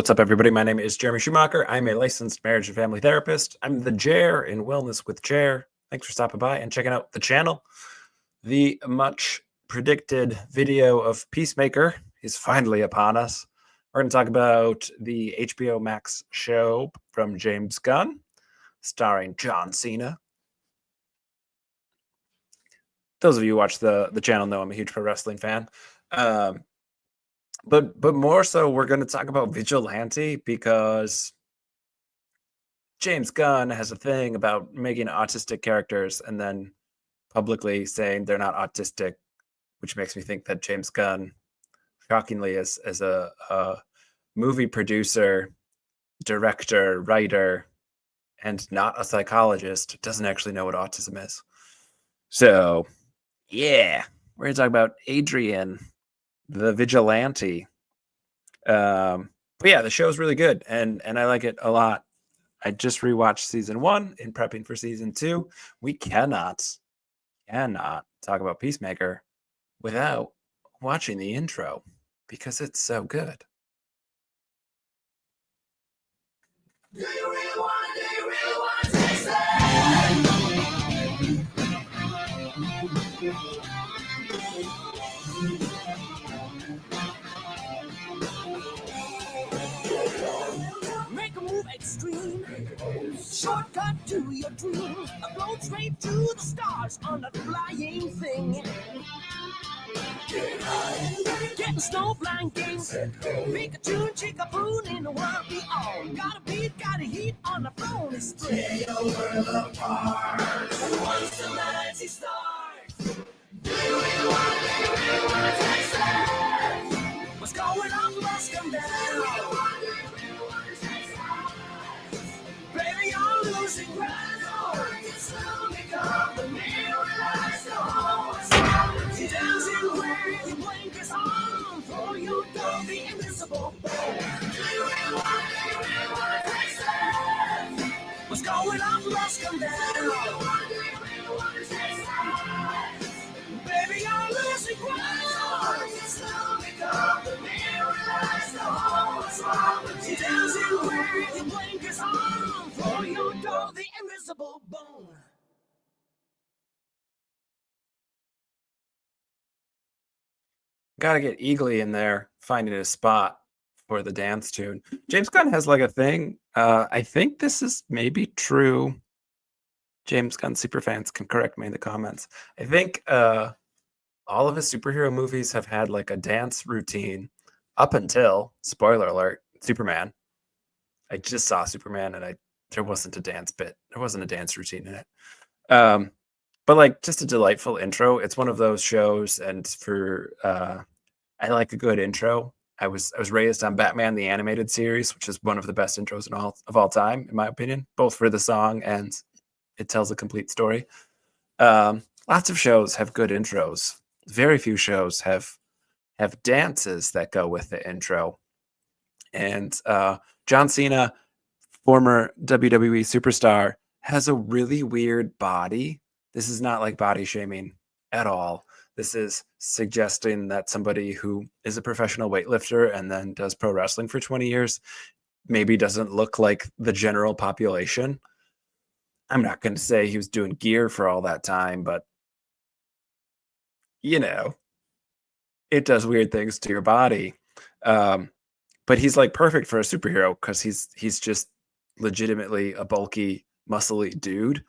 What's up, everybody? My name is Jeremy Schumacher. I'm a licensed marriage and family therapist. I'm the Jer in Wellness with Jer. Thanks for stopping by and checking out the channel. The much predicted video of Peacemaker is finally upon us. We're going to talk about the HBO Max show from James Gunn, starring John Cena. Those of you who watch the channel know I'm a huge pro wrestling fan. But more so, we're going to talk about Vigilante because James Gunn has a thing about making autistic characters and then publicly saying they're not autistic, which makes me think that James Gunn, shockingly, as a movie producer, director, writer, and not a psychologist, doesn't actually know what autism is. So, yeah, we're going to talk about Adrian, the Vigilante. But yeah, the show's really good, and I like it a lot. I just rewatched season 1 in prepping for season 2. We cannot talk about Peacemaker without watching the intro because it's so good. Do you really want to taste it? Make a move extreme. Shortcut to your dream. A float straight to the stars on a flying thing. Getting snowblind games. Pikachu, Chickapoo in the world beyond. Got a beat, got a heat on the phone string. Tear your world apart. Once the magic starts. Do you really want to taste it? What's going on must come down. Baby, you're losing ground. It's slowly become the mirror lies the whole. She tells you where you blink is on. For you go the invisible bone. Do you really want to taste it? What's going on must come down. Do you really want to taste it? Baby, you're losing ground. It's slowly become the mirror lies the whole. She tells you where you blink is on. For you go the invisible bone. Gotta get Eagly in there, finding a spot for the dance tune. James Gunn has like a thing. I think this is maybe true. James Gunn superfans can correct me in the comments. I think all of his superhero movies have had like a dance routine up until, spoiler alert, Superman. I just saw Superman and there wasn't a dance bit. There wasn't a dance routine in it. But like just a delightful intro. It's one of those shows, and for I like a good intro. I was raised on Batman the Animated Series, which is one of the best intros of all time, in my opinion, both for the song and it tells a complete story. Lots of shows have good intros. Very few shows have dances that go with the intro. And John Cena, former WWE superstar, has a really weird body. This is not like body shaming at all. This is suggesting that somebody who is a professional weightlifter and then does pro wrestling for 20 years maybe doesn't look like the general population. I'm not going to say he was doing gear for all that time, but you know, it does weird things to your body. But he's like perfect for a superhero because he's just legitimately a bulky, muscly dude.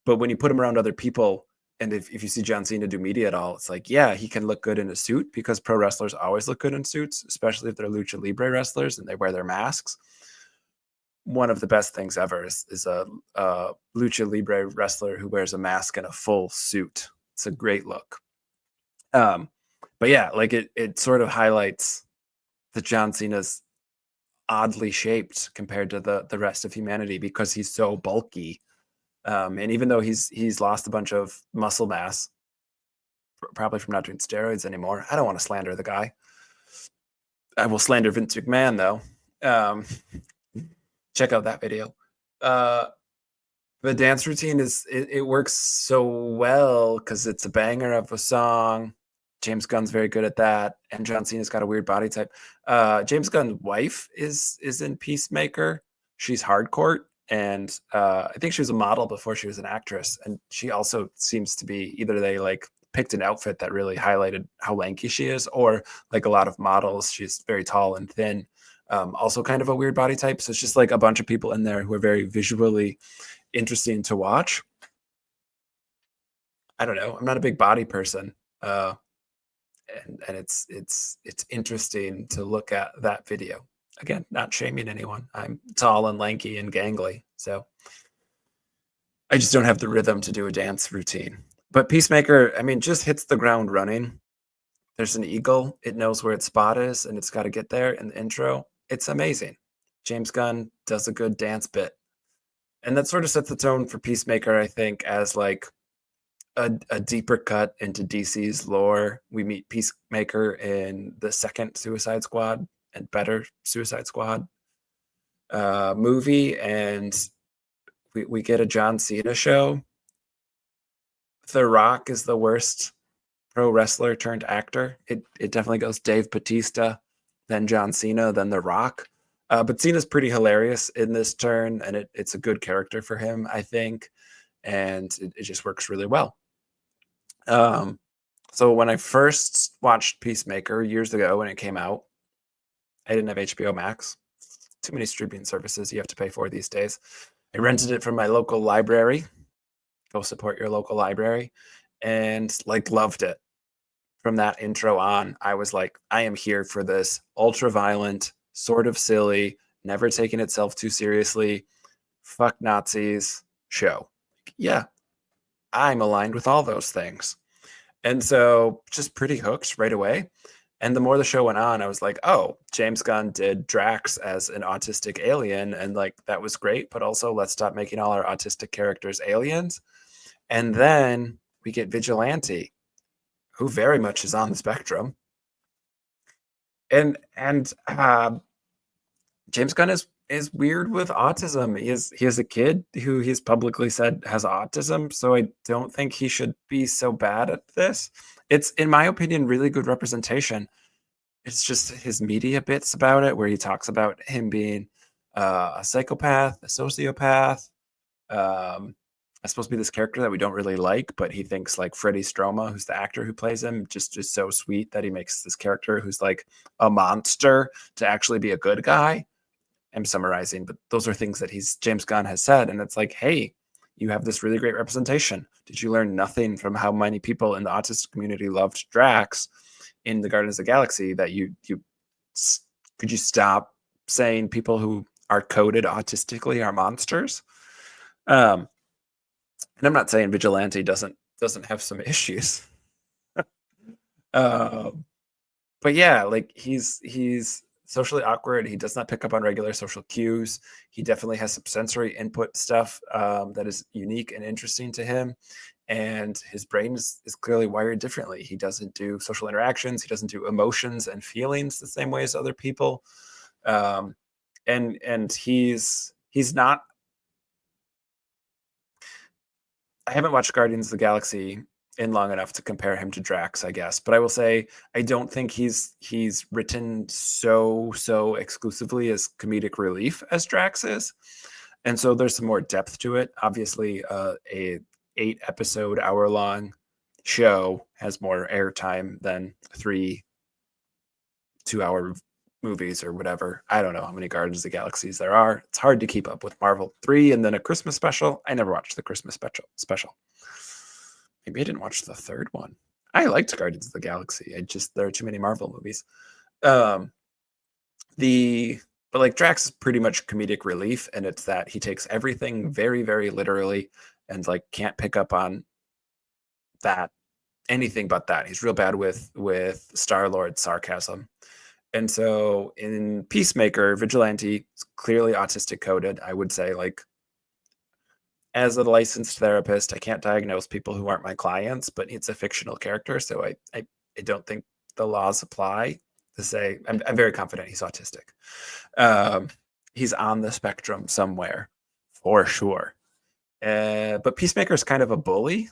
But when you put him around other people, and if you see John Cena do media at all, it's like, yeah, he can look good in a suit because pro wrestlers always look good in suits, especially if they're lucha libre wrestlers and they wear their masks. One of the best things ever is a lucha libre wrestler who wears a mask and a full suit. It's a great look. But yeah, like it sort of highlights that John Cena's oddly shaped compared to the rest of humanity because he's so bulky. And even though he's lost a bunch of muscle mass, probably from not doing steroids anymore. I don't want to slander the guy. I will slander Vince McMahon though. Check out that video. The dance routine it works so well because it's a banger of a song. James Gunn's very good at that, and John Cena's got a weird body type. James Gunn's wife is in Peacemaker. She's hardcore, and I think she was a model before she was an actress, and she also seems to be either they like picked an outfit that really highlighted how lanky she is, or like a lot of models, she's very tall and thin. Also, kind of a weird body type. So it's just like a bunch of people in there who are very visually interesting to watch. I don't know. I'm not a big body person. And it's interesting to look at that video. Again, not shaming anyone. I'm tall and lanky and gangly, so I just don't have the rhythm to do a dance routine. But Peacemaker, I mean, just hits the ground running. There's an eagle. It knows where its spot is, and it's got to get there in the intro. It's amazing. James Gunn does a good dance bit. And that sort of sets the tone for Peacemaker, I think, as like a deeper cut into DC's lore. We meet Peacemaker in the second Suicide Squad and better Suicide Squad movie, and we get a John Cena show. The Rock is the worst pro wrestler turned actor. It definitely goes Dave Batista, then John Cena, then The Rock. But Cena's pretty hilarious in this turn, and it's a good character for him, I think, and it just works really well. So when I first watched Peacemaker years ago when it came out, I didn't have HBO Max. Too many streaming services you have to pay for these days. I rented it from my local library. Go support your local library, and like loved it. From that intro on, I was like, I am here for this ultra violent, sort of silly, never taking itself too seriously, fuck Nazis show. Yeah, I'm aligned with all those things. And so just pretty hooked right away. And the more the show went on, I was like, oh, James Gunn did Drax as an autistic alien. And like, that was great. But also, let's stop making all our autistic characters aliens. And then we get Vigilante, who very much is on the spectrum. And James Gunn is weird with autism. He has a kid who he's publicly said has autism, so I don't think he should be so bad at this. It's, in my opinion, really good representation. It's just his media bits about it, where he talks about him being a psychopath, a sociopath. It's supposed to be this character that we don't really like, but he thinks like Freddie Stroma, who's the actor who plays him, just is so sweet that he makes this character who's like a monster to actually be a good guy. I'm summarizing, but those are things that James Gunn has said, and it's like, hey, you have this really great representation. Did you learn nothing from how many people in the autistic community loved Drax in the Guardians of the Galaxy? That you could you stop saying people who are coded autistically are monsters? And I'm not saying Vigilante doesn't have some issues. But yeah, like he's socially awkward. He does not pick up on regular social cues. He definitely has some sensory input stuff that is unique and interesting to him. And his brain is clearly wired differently. He doesn't do social interactions. He doesn't do emotions and feelings the same way as other people. And he's not. I haven't watched Guardians of the Galaxy in long enough to compare him to Drax, I guess. But I will say I don't think he's written so exclusively as comedic relief as Drax is. And so there's some more depth to it. Obviously, a 8-episode, hour-long show has more airtime than 3 2-hour movies or whatever. I don't know how many Guardians of the Galaxies there are. It's hard to keep up with Marvel 3 and then a Christmas special. I never watched the Christmas special. Maybe I didn't watch the third one. I liked Guardians of the Galaxy. There are too many Marvel movies. But like Drax is pretty much comedic relief, and it's that he takes everything very, very literally and like can't pick up on that anything but that. He's real bad with Star-Lord sarcasm. And so in Peacemaker, Vigilante is clearly autistic coded. I would say, like, as a licensed therapist, I can't diagnose people who aren't my clients, but it's a fictional character, so I don't think the laws apply to say. I'm very confident he's autistic. He's on the spectrum somewhere, for sure. But Peacemaker is kind of a bully,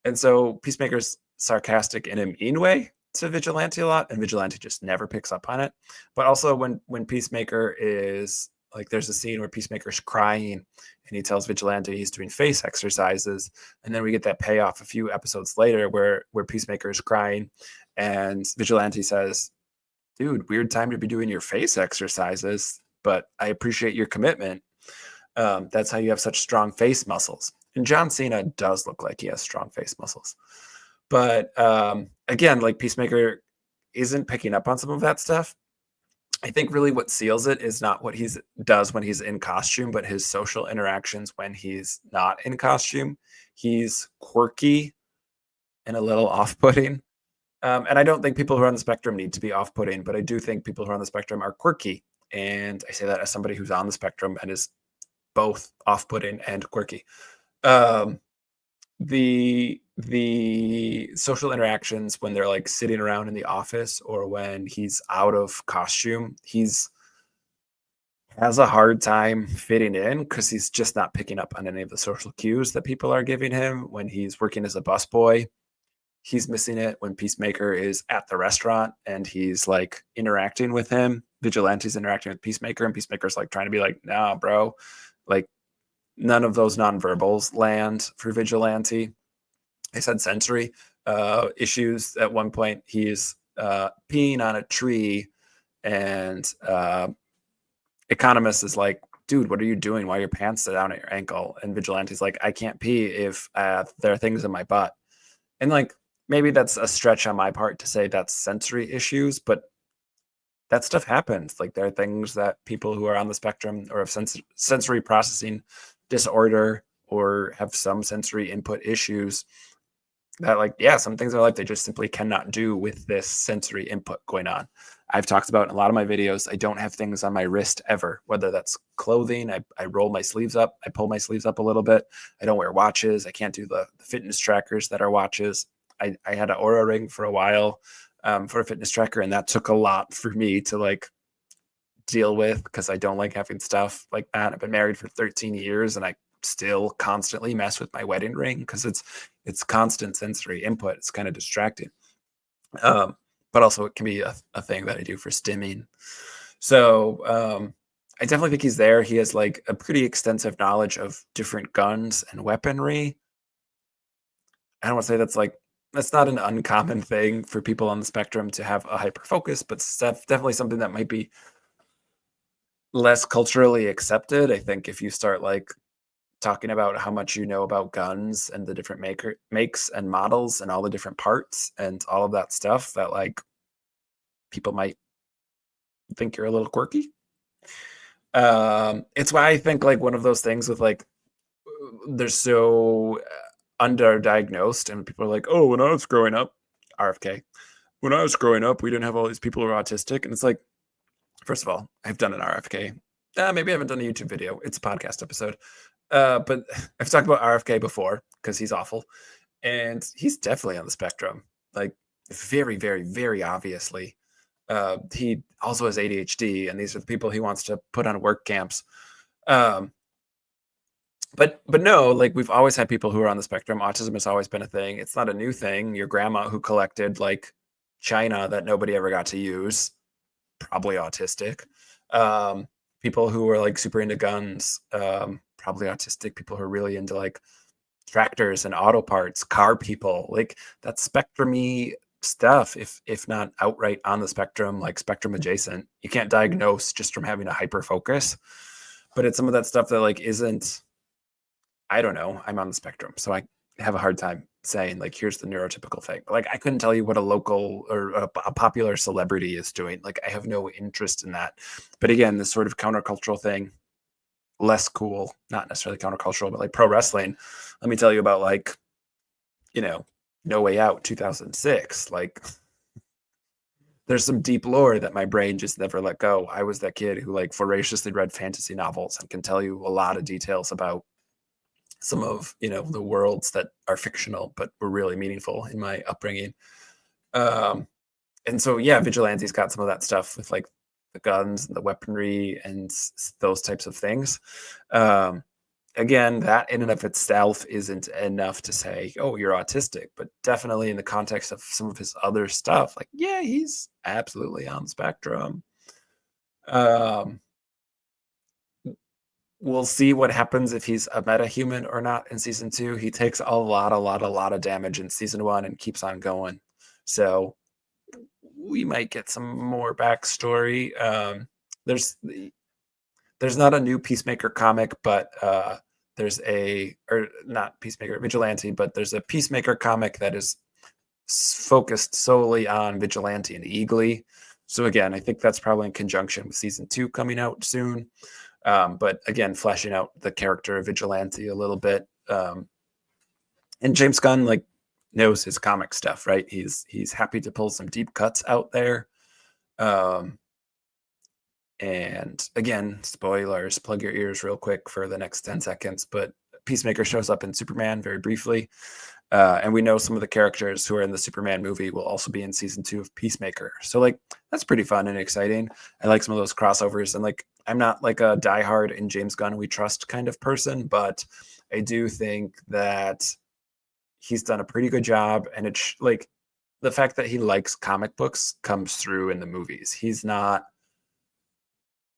and so Peacemaker's sarcastic in a mean way to Vigilante a lot, and Vigilante just never picks up on it. But also when Peacemaker is like, there's a scene where Peacemaker's crying and he tells Vigilante he's doing face exercises, and then we get that payoff a few episodes later where Peacemaker is crying, and Vigilante says, "Dude, weird time to be doing your face exercises, but I appreciate your commitment. That's how you have such strong face muscles." And John Cena does look like he has strong face muscles. But again, like Peacemaker isn't picking up on some of that stuff. I think really what seals it is not what he does when he's in costume, but his social interactions when he's not in costume. He's quirky and a little off-putting. And I don't think people who are on the spectrum need to be off-putting, but I do think people who are on the spectrum are quirky. And I say that as somebody who's on the spectrum and is both off-putting and quirky. Um, the social interactions when they're like sitting around in the office or when he's out of costume, he's has a hard time fitting in because he's just not picking up on any of the social cues that people are giving him. When he's working as a busboy, he's missing it. When Peacemaker is at the restaurant and he's like interacting with him, Vigilante's interacting with Peacemaker, and Peacemaker's like trying to be like, nah, bro. Like, none of those nonverbals land for Vigilante. I said sensory issues. At one point, he's peeing on a tree, and Economist is like, "Dude, what are you doing? Why are your pants down at your ankle?" And Vigilante's like, "I can't pee if there are things in my butt." And like, maybe that's a stretch on my part to say that's sensory issues, but that stuff happens. Like, there are things that people who are on the spectrum or have sensory processing disorder or have some sensory input issues that, like, yeah, some things in their life they just simply cannot do with this sensory input going on. I've talked about in a lot of my videos, I don't have things on my wrist ever, whether that's clothing. I roll my sleeves up, I pull my sleeves up a little bit. I don't wear watches. I can't do the fitness trackers that are watches. I had an Aura ring for a while for a fitness tracker, and that took a lot for me to like deal with because I don't like having stuff like that. I've been married for 13 years and I still constantly mess with my wedding ring because it's constant sensory input. It's kind of distracting. But also it can be a thing that I do for stimming. So I definitely think he's there. He has like a pretty extensive knowledge of different guns and weaponry. I don't want to say that's not an uncommon thing for people on the spectrum to have a hyper focus, but definitely something that might be less culturally accepted. I think if you start like talking about how much you know about guns and the different makes and models and all the different parts and all of that stuff, that like people might think you're a little quirky. It's why I think like one of those things with like they're so underdiagnosed, and people are like, oh, when I was growing up, RFK, when I was growing up, we didn't have all these people who are autistic. And it's like, first of all, I've done an RFK. Maybe I haven't done a YouTube video. It's a podcast episode. But I've talked about RFK before because he's awful. And he's definitely on the spectrum. Like, very, very, very obviously. He also has ADHD, and these are the people he wants to put on work camps. But no, like we've always had people who are on the spectrum. Autism has always been a thing. It's not a new thing. Your grandma who collected like china that nobody ever got to use, probably autistic. People who are like super into guns, probably autistic. People who are really into like tractors and auto parts, car people, like that spectrumy stuff. If not outright on the spectrum, like spectrum adjacent, you can't diagnose just from having a hyper focus. But it's some of that stuff that like isn't. I don't know. I'm on the spectrum, so I have a hard time saying like here's the neurotypical thing. Like I couldn't tell you what a local or a popular celebrity is doing. Like I have no interest in that. But again, this sort of countercultural thing, less cool, not necessarily countercultural, but like pro wrestling. Let me tell you about like, No Way Out 2006. Like there's some deep lore that my brain just never let go. I was that kid who like voraciously read fantasy novels and can tell you a lot of details about some of the worlds that are fictional but were really meaningful in my upbringing. And so yeah, Vigilante's got some of that stuff with like the guns and the weaponry and those types of things. again, that in and of itself isn't enough to say, "Oh, you're autistic," but definitely in the context of some of his other stuff, like, yeah, he's absolutely on the spectrum. Um, we'll see what happens if he's a metahuman or not in season 2. He takes a lot of damage in season 1 and keeps on going. So, we might get some more backstory. There's there's not a new Peacemaker comic, but there's a or not Peacemaker Vigilante, but there's a Peacemaker comic that is focused solely on Vigilante and Eagly. So again, I think that's probably in conjunction with season 2 coming out soon. But again, fleshing out the character of Vigilante a little bit. And James Gunn like knows his comic stuff, right? He's happy to pull some deep cuts out there. Um, And again, spoilers, plug your ears real quick for the next 10 seconds. But Peacemaker shows up in Superman very briefly. And we know some of the characters who are in the Superman movie will also be in season 2 of Peacemaker. So, like, that's pretty fun and exciting. I like some of those crossovers. And, like, I'm not like a diehard in James Gunn we trust kind of person, but I do think that he's done a pretty good job. And it's like the fact that he likes comic books comes through in the movies. He's not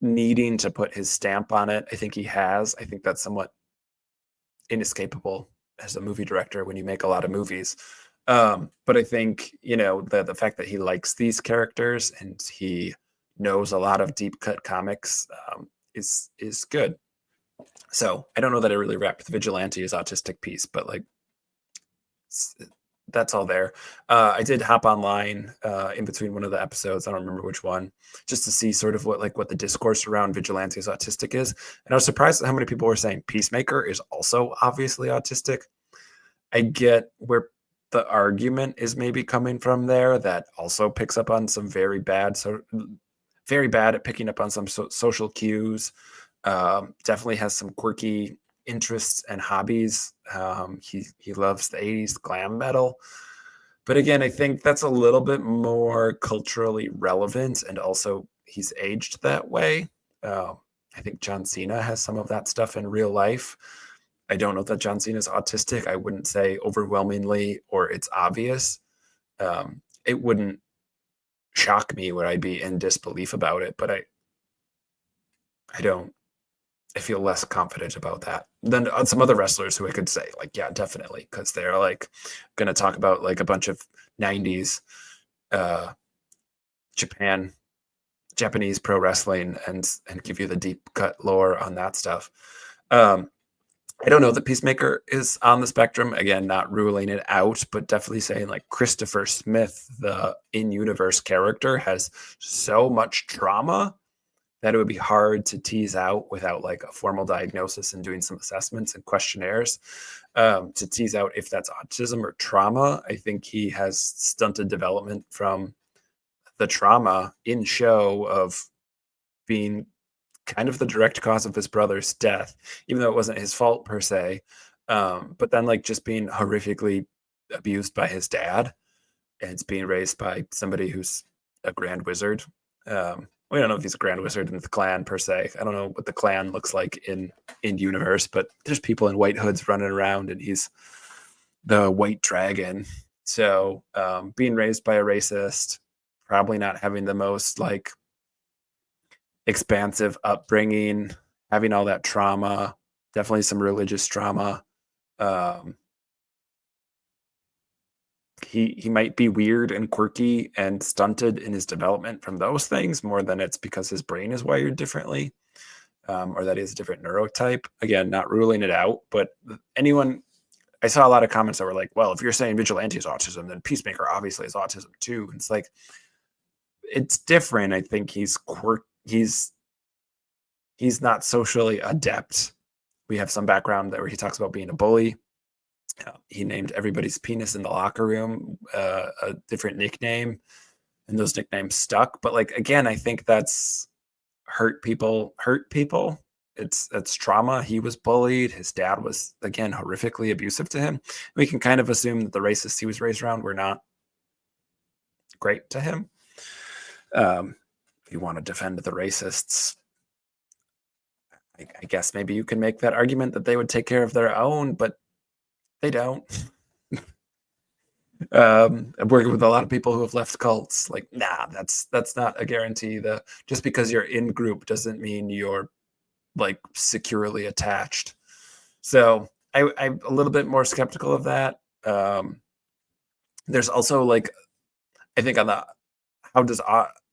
needing to put his stamp on it. I think he has. I think that's somewhat inescapable as a movie director when you make a lot of movies. But I think, the fact that he likes these characters and he knows a lot of deep cut comics is good. So I don't know that I really wrapped the vigilante as autistic piece, but like that's all there. I did hop online in between one of the episodes. I don't remember which one, just to see sort of what the discourse around vigilantes autistic is. And I was surprised at how many people were saying Peacemaker is also obviously autistic. I get where the argument is maybe coming from there. That also picks up on some very bad at picking up on some social cues. Definitely has some quirky interests and hobbies. He loves the 80s glam metal. But again, I think that's a little bit more culturally relevant, and also he's aged that way. I think John Cena has some of that stuff in real life. I don't know that John Cena is autistic. I wouldn't say overwhelmingly or it's obvious. It wouldn't shock me where I'd be in disbelief about it, but I don't I feel less confident about that than on some other wrestlers who I could say, like, yeah, definitely, because they're like going to talk about like a bunch of 90s uh, Japan, Japanese pro wrestling and give you the deep cut lore on that stuff. Um, I don't know that Peacemaker is on the spectrum. Again, not ruling it out, but definitely saying like Christopher Smith, the in universe character, has so much trauma that it would be hard to tease out without like a formal diagnosis and doing some assessments and questionnaires to tease out if that's autism or trauma. I think he has stunted development from the trauma in show of being kind of the direct cause of his brother's death, even though it wasn't his fault per se. But then like just being horrifically abused by his dad, and it's being raised by somebody who's a grand wizard. We don't know if he's a grand wizard in the clan per se. I don't know what the clan looks like in universe, but there's people in white hoods running around, and he's the white dragon. So being raised by a racist, probably not having the most like expansive upbringing, having all that trauma, definitely some religious trauma. Um, he might be weird and quirky and stunted in his development from those things more than it's because his brain is wired differently, or that he has a different neurotype. Again, not ruling it out, but anyone. I saw a lot of comments that were like, "Well, if you're saying Vigilante is autism, then Peacemaker obviously is autism too." And it's like it's different. I think he's not socially adept. We have some background where he talks about being a bully. He named everybody's penis in the locker room a different nickname, and those nicknames stuck. But like again, I think that's hurt people. Hurt people. It's trauma. He was bullied. His dad was again horrifically abusive to him. We can kind of assume that the racists he was raised around were not great to him. If you want to defend the racists, I guess maybe you can make that argument that they would take care of their own, but they don't. I'm working with a lot of people who have left cults. Like, nah, that's not a guarantee. The Just because you're in group doesn't mean you're like securely attached. So I'm a little bit more skeptical of that. There's also like, I think on the how does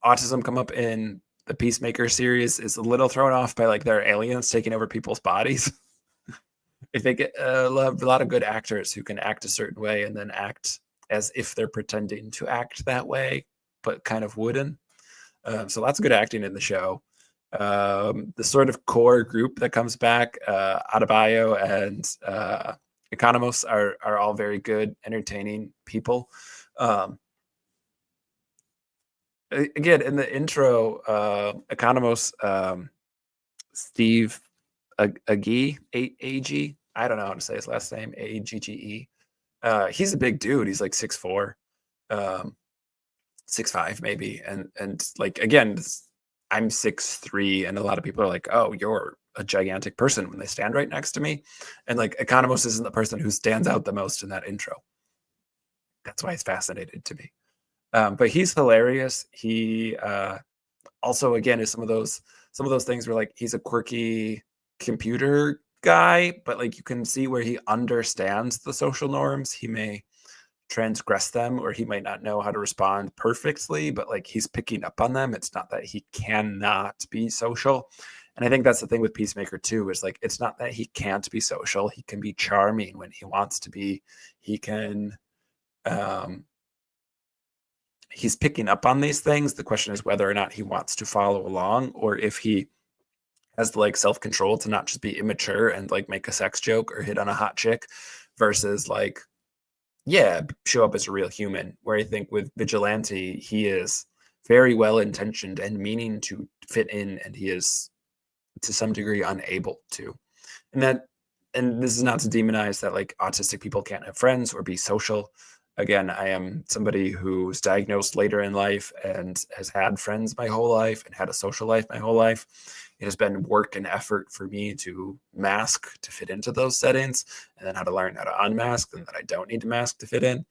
autism come up in the Peacemaker series is a little thrown off by like their aliens taking over people's bodies. If they get a lot of good actors who can act a certain way and then act as if they're pretending to act that way, but kind of wouldn't. So lots of good acting in the show. The sort of core group that comes back, Adebayo and Economos are all very good, entertaining people. Um, Again, in the intro, Economos, Steve Agee, A-G, I don't know how to say his last name, A-G-G-E. He's a big dude. He's like 6'4", 6'5", maybe. And like, again, I'm 6'3", and a lot of people are like, oh, you're a gigantic person when they stand right next to me. And like, Economos isn't the person who stands out the most in that intro. That's why it's fascinating to me. But he's hilarious. He also, again, is some of those things where like he's a quirky computer guy, but like you can see where he understands the social norms. He may transgress them, or he might not know how to respond perfectly, but like he's picking up on them. It's not that he cannot be social. And I think that's the thing with Peacemaker too, is like it's not that he can't be social. He can be charming when he wants to be. He can um he's picking up on these things. The question is whether or not he wants to follow along, or if he has like self-control to not just be immature and like make a sex joke or hit on a hot chick versus like, yeah, show up as a real human. Where I think with Vigilante, he is very well intentioned and meaning to fit in, and he is to some degree unable to. And that, and this is not to demonize that like autistic people can't have friends or be social. Again, I am somebody who's diagnosed later in life and has had friends my whole life and had a social life my whole life. It has been work and effort for me to mask to fit into those settings, and then how to learn how to unmask, and that I don't need to mask to fit in.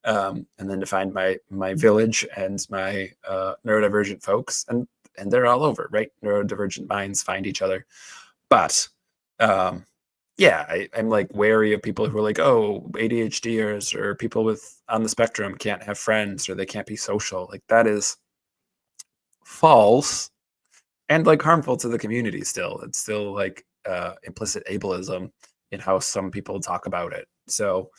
And then to find my village and my neurodivergent folks, and they're all over, right? Neurodivergent minds find each other. But um, yeah, I'm like wary of people who are like, oh, ADHDers or people with on the spectrum can't have friends or they can't be social. Like that is false and like harmful to the community still. It's still like implicit ableism in how some people talk about it. So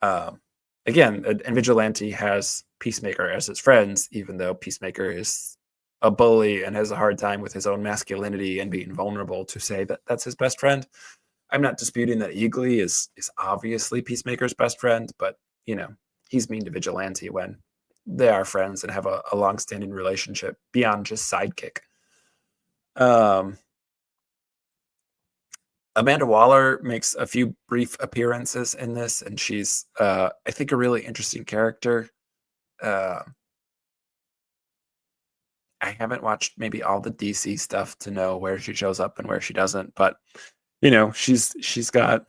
um, again, and Vigilante has Peacemaker as his friends, even though Peacemaker is a bully and has a hard time with his own masculinity and being vulnerable to say that that's his best friend. I'm not disputing that Eagly is obviously Peacemaker's best friend, but you know, he's mean to Vigilante when they are friends and have a long-standing relationship beyond just sidekick. Um, Amanda Waller makes a few brief appearances in this, and she's, I think, a really interesting character. Uh, I haven't watched maybe all the DC stuff to know where she shows up and where she doesn't, but you know, she's like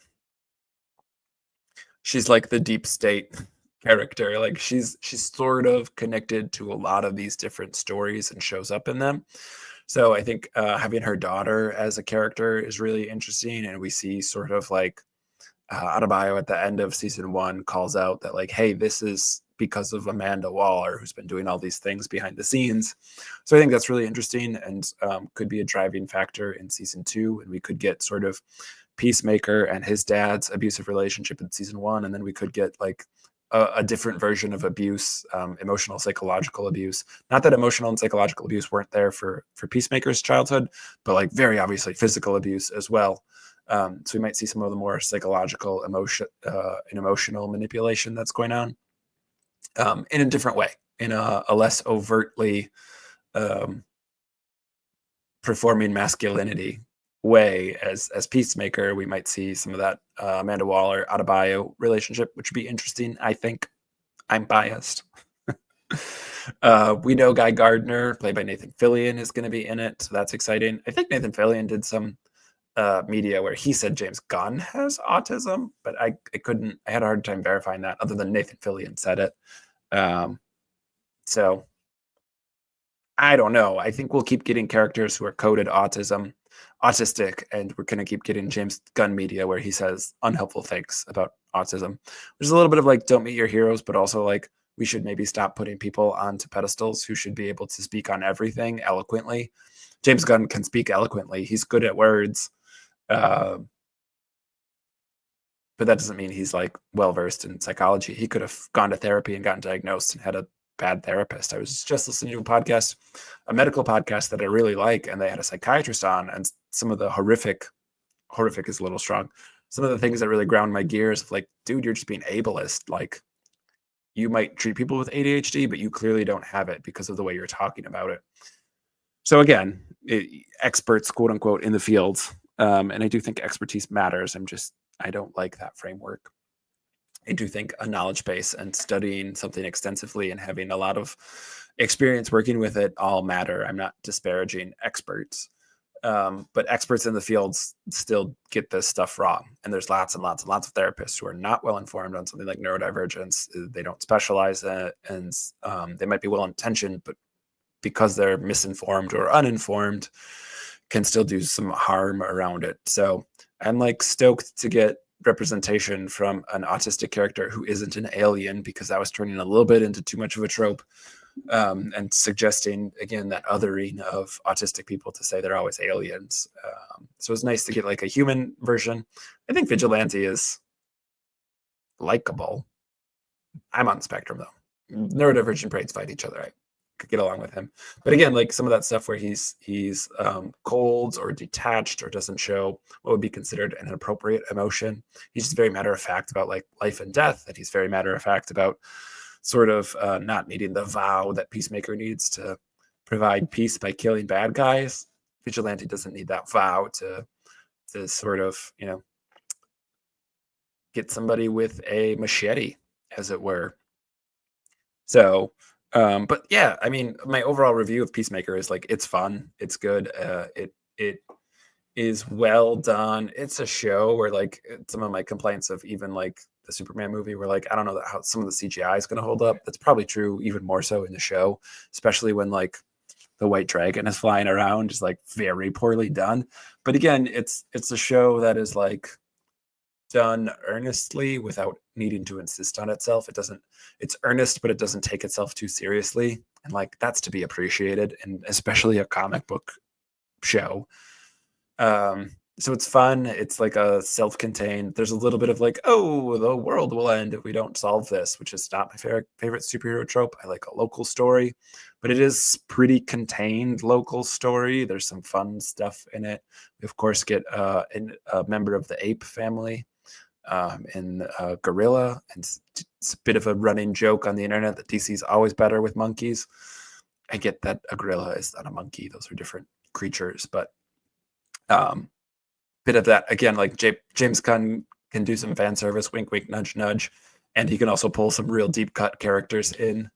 the deep state character. Like she's sort of connected to a lot of these different stories and shows up in them. So I think having her daughter as a character is really interesting, and we see sort of like Adebayo at the end of season 1 calls out that like, hey, this is because of Amanda Waller, who's been doing all these things behind the scenes. So I think that's really interesting, and could be a driving factor in season 2, and we could get sort of Peacemaker and his dad's abusive relationship in season 1, and then we could get like a different version of abuse, emotional psychological abuse. Not that emotional and psychological abuse weren't there for Peacemaker's childhood, but like very obviously physical abuse as well. So we might see some of the more psychological emotion and emotional manipulation that's going on in a different way, in a less overtly um, performing masculinity way as Peacemaker. We might see some of that Amanda Waller Adebayo relationship, which would be interesting. I think I'm biased. We know Guy Gardner, played by Nathan Fillion, is going to be in it, so that's exciting. I think Nathan Fillion did some media where he said James Gunn has autism, but I couldn't. I had a hard time verifying that, other than Nathan Fillion said it. So I don't know. I think we'll keep getting characters who are coded autistic, and we're going to keep getting James Gunn media where he says unhelpful things about autism. There's a little bit of like, don't meet your heroes, but also like, we should maybe stop putting people onto pedestals who should be able to speak on everything eloquently. James Gunn can speak eloquently. He's good at words. Uh, but that doesn't mean he's like well versed in psychology. He could have gone to therapy and gotten diagnosed and had a bad therapist. I was just listening to a podcast, a medical podcast that I really like, and they had a psychiatrist on, and some of the horrific is a little strong. Some of the things that really ground my gears of like, dude, you're just being ableist. Like, you might treat people with ADHD, but you clearly don't have it because of the way you're talking about it. So again, experts, quote unquote, in the fields. And I do think expertise matters. I don't like that framework. I do think a knowledge base and studying something extensively and having a lot of experience working with it all matter. I'm not disparaging experts, but experts in the fields still get this stuff wrong. And there's lots and lots and lots of therapists who are not well informed on something like neurodivergence. They don't specialize in it, and they might be well intentioned, but because they're misinformed or uninformed, can still do some harm around it. So I'm like stoked to get representation from an autistic character who isn't an alien, because that was turning a little bit into too much of a trope, and suggesting again that othering of autistic people to say they're always aliens. So it's nice to get like a human version. I think Vigilante is likable. I'm on the spectrum though. Neurodivergent brains fight each other. I could get along with him, but again, like some of that stuff where he's cold or detached or doesn't show what would be considered an appropriate emotion. He's just very matter of fact about like life and death, and he's very matter of fact about sort of not needing the vow that Peacemaker needs to provide peace by killing bad guys. Vigilante doesn't need that vow to sort of, you know, get somebody with a machete, as it were. So, but yeah, I mean, my overall review of Peacemaker is like, it's fun, it's good, it is well done. It's a show where like some of my complaints of even like the Superman movie were like, I don't know how some of the CGI is going to hold up. That's probably true even more so in the show, especially when like the white dragon is flying around, is like very poorly done. But again, it's a show that is like done earnestly without needing to insist on itself. It's earnest, but it doesn't take itself too seriously. And like, that's to be appreciated, and especially a comic book show. So it's fun. It's like a self-contained. There's a little bit of like, oh, the world will end if we don't solve this, which is not my favorite superhero trope. I like a local story, but it is pretty contained local story. There's some fun stuff in it. We of course get a member of the ape family, in Gorilla, and it's a bit of a running joke on the internet that DC's always better with monkeys. I get that a gorilla is not a monkey; those are different creatures, but bit of that again. Like James Gunn can do some fan service, wink, wink, nudge, nudge, and he can also pull some real deep cut characters in.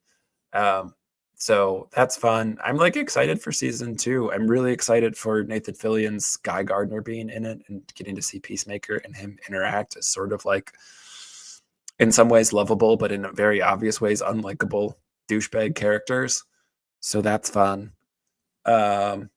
So that's fun. I'm like excited for season 2. I'm really excited for Nathan Fillion's Guy Gardner being in it and getting to see Peacemaker and him interact as sort of like, in some ways lovable, but in very obvious ways unlikable douchebag characters. So that's fun. I'm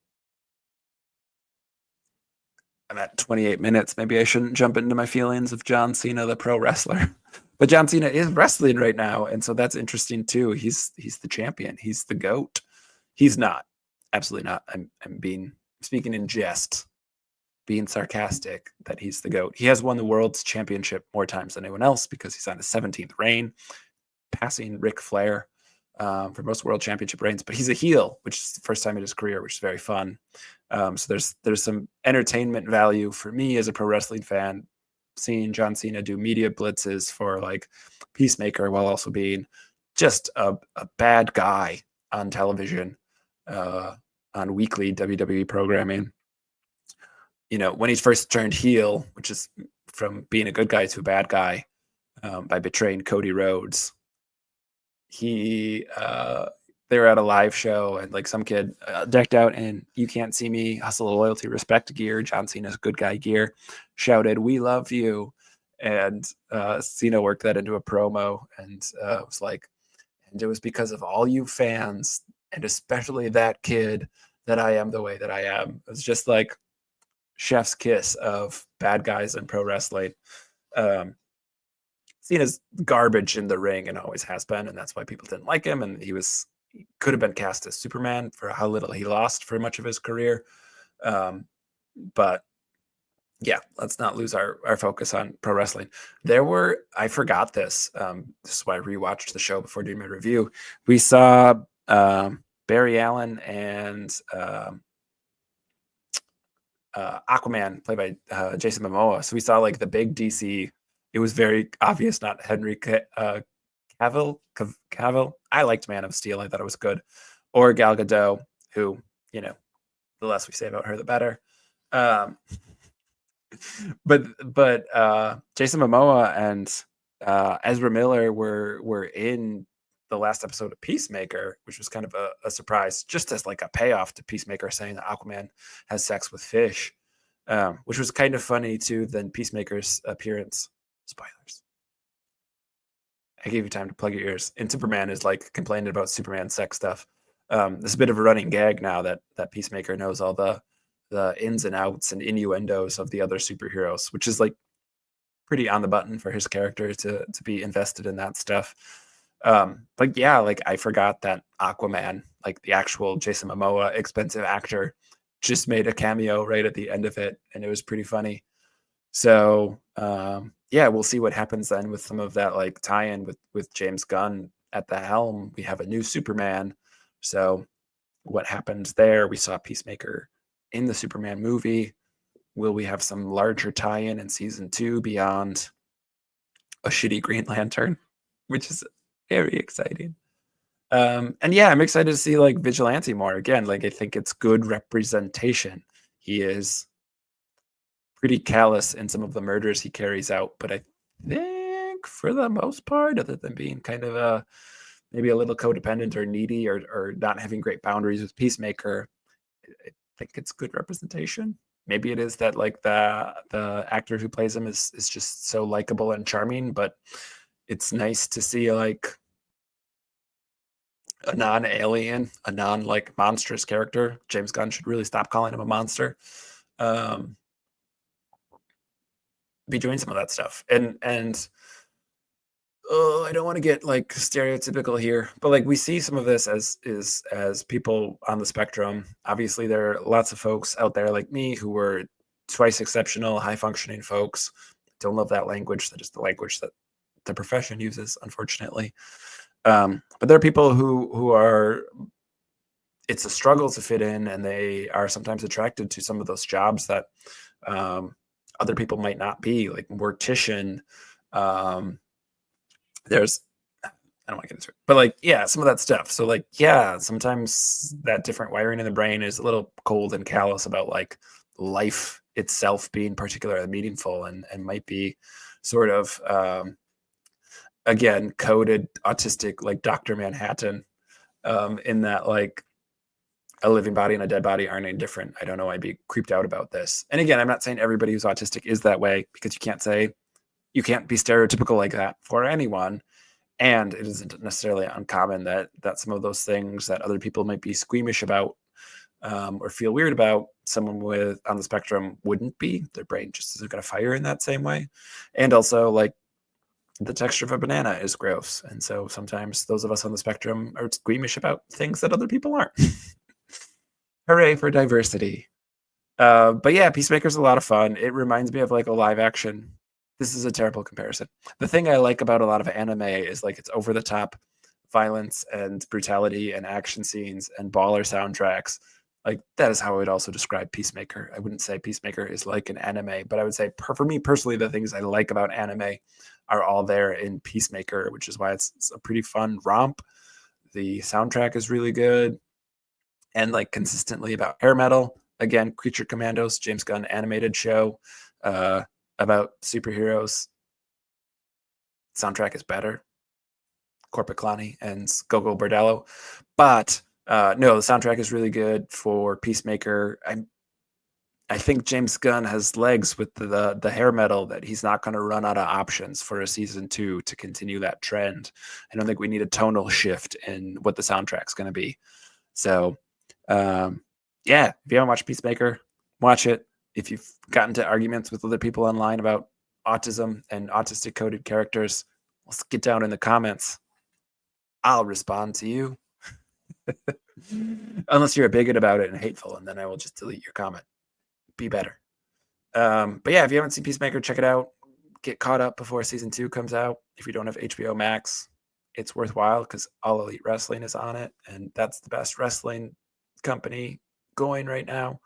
at 28 minutes. Maybe I shouldn't jump into my feelings of John Cena, the pro wrestler. But John Cena is wrestling right now, and so that's interesting too. He's the champion. He's the GOAT. He's not. Absolutely not. I'm speaking in jest, being sarcastic that he's the GOAT. He has won the world's championship more times than anyone else because he's on his 17th reign, passing Ric Flair for most world championship reigns. But he's a heel, which is the first time in his career, which is very fun. So there's some entertainment value for me as a pro wrestling fan, seeing John Cena do media blitzes for like Peacemaker while also being just a bad guy on television, on weekly WWE programming. You know, when he first turned heel, which is from being a good guy to a bad guy, by betraying Cody Rhodes, he they were at a live show and like some kid decked out in "You Can't See Me" Hustle, Loyalty, Respect gear, John Cena's good guy gear, shouted "We love you," and Cena worked that into a promo and was like, and it was because of all you fans and especially that kid that I am the way that I am. It's just like chef's kiss of bad guys in pro wrestling. Um, Cena's garbage in the ring and always has been, and that's why people didn't like him. And he could have been cast as Superman for how little he lost for much of his career. But yeah, let's not lose our focus on pro wrestling. I forgot this. This is why I rewatched the show before doing my review. We saw Barry Allen and Aquaman, played by Jason Momoa. So we saw like the big DC. It was very obvious, not Henry Cavill. Cavill. I liked Man of Steel. I thought it was good. Or Gal Gadot, who, you know, the less we say about her, the better. But Jason Momoa and Ezra Miller were in the last episode of Peacemaker, which was kind of a surprise, just as like a payoff to Peacemaker saying that Aquaman has sex with fish, which was kind of funny too. Than Peacemaker's appearance. Spoilers. I gave you time to plug your ears. And Superman is like complaining about Superman sex stuff. There's a bit of a running gag now that Peacemaker knows all the ins and outs and innuendos of the other superheroes, which is like pretty on the button for his character to be invested in that stuff. But yeah, like I forgot that Aquaman, like the actual Jason Momoa expensive actor, just made a cameo right at the end of it, and it was pretty funny. So yeah, we'll see what happens then with some of that like tie-in with James Gunn at the helm. We have a new Superman. So what happened there? We saw Peacemaker in the Superman movie. Will we have some larger tie-in in season 2 beyond a shitty Green Lantern, which is very exciting. And yeah, I'm excited to see like Vigilante more again. Like I think it's good representation. He is pretty callous in some of the murders he carries out, but I think for the most part, other than being kind of maybe a little codependent or needy or not having great boundaries with Peacemaker, I think it's good representation. Maybe it is that like the actor who plays him is just so likable and charming, but it's nice to see like a non-alien, a non-like monstrous character. James Gunn should really stop calling him a monster. Be doing some of that stuff. And oh, I don't want to get like stereotypical here, but like we see some of this as people on the spectrum. Obviously, there are lots of folks out there like me who were twice exceptional, high functioning folks. Don't love that language. That is the language that the profession uses, unfortunately. But there are people who are. It's a struggle to fit in, and they are sometimes attracted to some of those jobs that other people might not be, like mortician. There's I don't want to get into it, but like, yeah, some of that stuff. So like, yeah, sometimes that different wiring in the brain is a little cold and callous about like life itself being particularly meaningful and might be sort of, again, coded autistic, like Dr. Manhattan, in that like a living body and a dead body aren't any different. I don't know. I'd be creeped out about this. And again, I'm not saying everybody who's autistic is that way, because you can't be stereotypical like that for anyone. And it isn't necessarily uncommon that some of those things that other people might be squeamish about or feel weird about, someone with on the spectrum wouldn't be. Their brain just isn't going to fire in that same way. And also, like, the texture of a banana is gross, and so sometimes those of us on the spectrum are squeamish about things that other people aren't. Hooray for diversity. But yeah, Peacemaker's a lot of fun. It reminds me of like a live action. This is a terrible comparison. The thing I like about a lot of anime is like it's over the top violence and brutality and action scenes and baller soundtracks. Like that is how I would also describe Peacemaker. I wouldn't say Peacemaker is like an anime, but I would say for me personally, the things I like about anime are all there in Peacemaker, which is why it's a pretty fun romp. The soundtrack is really good and like consistently about hair metal. Again, Creature Commandos, James Gunn animated show about superheroes. Soundtrack is better. Corporate Clowny and Gogo Bordello. But no, the soundtrack is really good for Peacemaker. I think James Gunn has legs with the hair metal that he's not going to run out of options for a season 2 to continue that trend. I don't think we need a tonal shift in what the soundtrack's going to be. So, yeah, if you haven't watched Peacemaker, watch it. If you've gotten to arguments with other people online about autism and autistic coded characters, let's get down in the comments. I'll respond to you. Unless you're a bigot about it and hateful, and then I will just delete your comment. Be better. But yeah, if you haven't seen Peacemaker, check it out. Get caught up before season 2 comes out. If you don't have HBO Max, it's worthwhile because All Elite Wrestling is on it, and that's the best wrestling company going right now.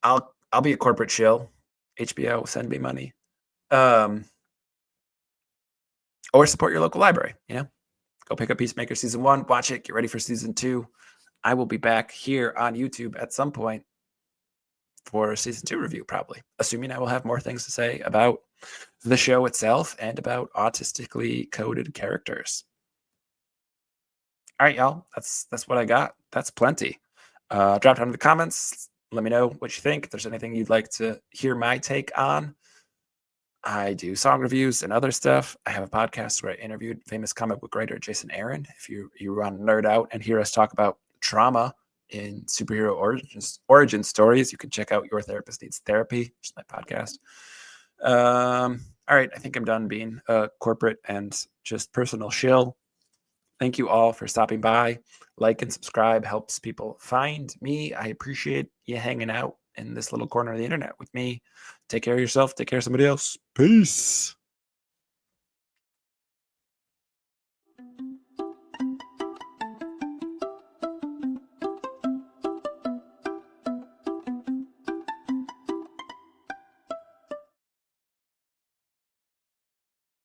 I'll be a corporate shill. HBO, send me money. Or support your local library, Go pick up Peacemaker season 1, watch it, get ready for season 2. I will be back here on YouTube at some point for a season 2 review, probably, assuming I will have more things to say about the show itself and about autistically coded characters. All right, y'all, that's what I got. That's plenty. Drop down in the comments. Let me know what you think. If there's anything you'd like to hear my take on. I do song reviews and other stuff. I have a podcast where I interviewed famous comic book writer Jason Aaron. If you want to nerd out and hear us talk about trauma in superhero origin stories, you can check out Your Therapist Needs Therapy, which is my podcast. All right, I think I'm done being a corporate and just personal shill. Thank you all for stopping by. Like and subscribe helps people find me. I appreciate you hanging out in this little corner of the internet with me. Take care of yourself. Take care of somebody else. Peace.